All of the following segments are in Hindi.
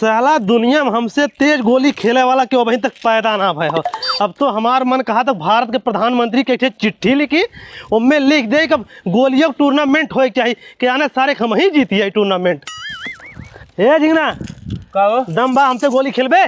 साला दुनिया में हमसे तेज गोली खेले वाला क्यों अभी तक पैदा ना भय हो। अब तो हमार मन कहा तक भारत के प्रधानमंत्री के चिट्ठी लिखी, उनमें लिख दे कि गोलियों टूर्नामेंट हो चाहिए कि आने सारे हम ही जीती है टूर्नामेंट। ए झिंगना कहो दम बा हमसे गोली खेलबे?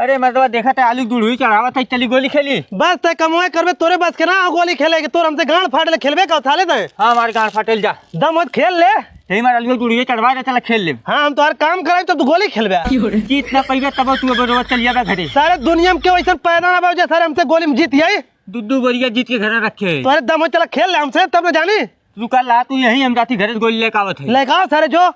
अरे मतलब देखा था आलू दूध चढ़ावा था, चली गोली खेली। बस तय कमाए करबे तोरे बस के ना गोली खेले तोर हमसे गांड फाड़ ले खेलबे का उठा लेते हैं। हाँ हमारे गाँव फाटेल जा दम मत खेल ले। यही मार आलू दूध चढ़वा दे, चला खेल ले। हाँ हम तुम्हारा काम कराए तो तू गोली खेलबे कितना पैसा तब तू बरोबर चल जाएगा घरे। सारे दुनिया में क्यों ऐसा पैदा ना बाबू सारे हमसे गोली में जीत आई। दूध गोलिया जीत के घर रखे तुम्हारे दम चला खेल ले हमसे तब न जानी। तू कल ला तू यही हम जाती घर गोली लेकर आवत है। लेकर आओ सारे जो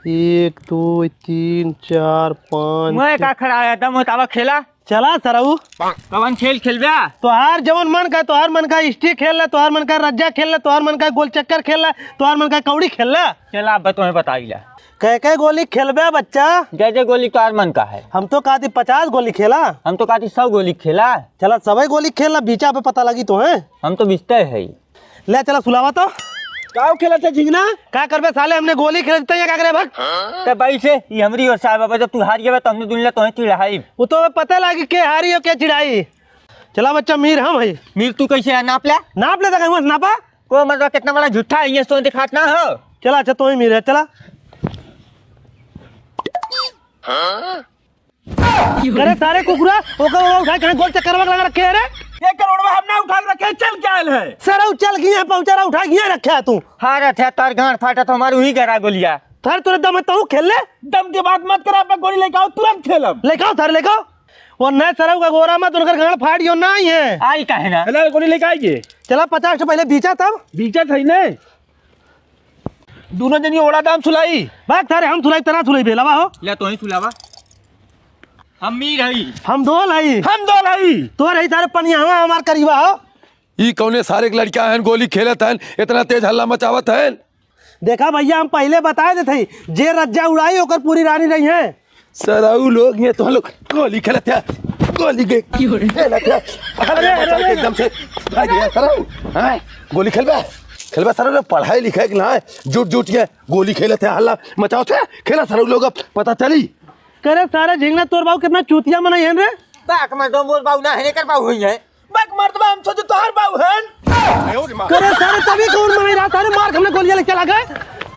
1 2 3 4 5 मैं का खड़ा है दम होता खेला। चला सराऊ कवन खेल खेलबे? तोहार जवन मन का तोहार मन का स्टिक खेल ले, तोहार मन का रज्जा खेल ले, तोहार मन का गोल चक्कर खेल ले, तोहार मन का कौड़ी खेल ले। चला अब तुम्हें बताइला कह गोली खेलबे बच्चा? जय जय गोली तो मन का है। हम तो कहती 50 गोली खेला। हम तो कहती 100 गोली खेला। चला सबे गोली खेल ला, बीचा पे पता लगी तो है। हम तो बिस्ते है। ले चला सुलावा तो काव खेला था झिंगना? क्या करबे साले, हमने गोली खेलते हैं क्या करे भाग। तो भाई से ये हमरी और साहब जब तू हार गया तो हमने दुनिया तो चिढ़ाई। वो तो पता लगी के हारी हो के चिढ़ाई। चला बच्चा मीर हम है। मीर तू कैसे नाप ले? नाप ले तक नापा को मतलब कितना बड़ा झूठा है ये तो दिखात ना हो। चला अच्छा तो ही मीर है चला। अरे सारे कुकुरा ओका उठा के गोल चक्कर लगा रखे है रे। 1 करोड़ में हमने उठा के रखे, चल क्या है? सर चल गया पहुंचा रहा उठा गया रखा तू। हारा था तार गांठ फाटा तो हमारे वही गरा गोलिया। थार तोरे दम है तो खेल ले। दम की बात मत कर, आप गोली लेके आओ तुरंत खेलब। लेके आओ थार लेके आओ। वो नए सरव का गोरा मत उनकर गांड फाड़ियो ना ही है। आई काहे ना? हेलो गोली लेके आइए। चला 50 से पहले बीचा तब बीचा था ने दोनों जनी ओड़ा दाम सुलाई। बात थारे हम सुलाई तना सुलाई बेलावा हो। ले तो ही सुलावा। हम मीर हई, हम दो लाई, हम दो लाई तो रही तारे पनियावा हमार करीबा हो। ई कौने सारे लड़कियां हैं गोली खेलत हैं, इतना तेज हल्ला मचावत हैं। देखा भैया हम पहले बताए थे जे रज्जा उड़ाई होकर पूरी रानी रही है। सराऊ लोग ये तो लोग गोली खेलत हैं, गोली के खेलत हैं। अरे एकदम से भाग गया सराऊ। हां गोली खेलबे सराऊ, पढ़ाई लिखाई के ना जुट जुट के गोली खेलत हैं, हल्ला मचावत हैं। खेला सराऊ लोग पता चली करे सारे झिंगना तोर बाबू कितना चूतिया मनाई है रे। बाक में दो मोर बाऊ ना है कर बाऊ हुई है। बैक मर्दबा हम सोचे तोहर बाऊ हैं। करे सारे तभी कौन मनाई रहा तारे मार हमने गोलियां लेके चला गए।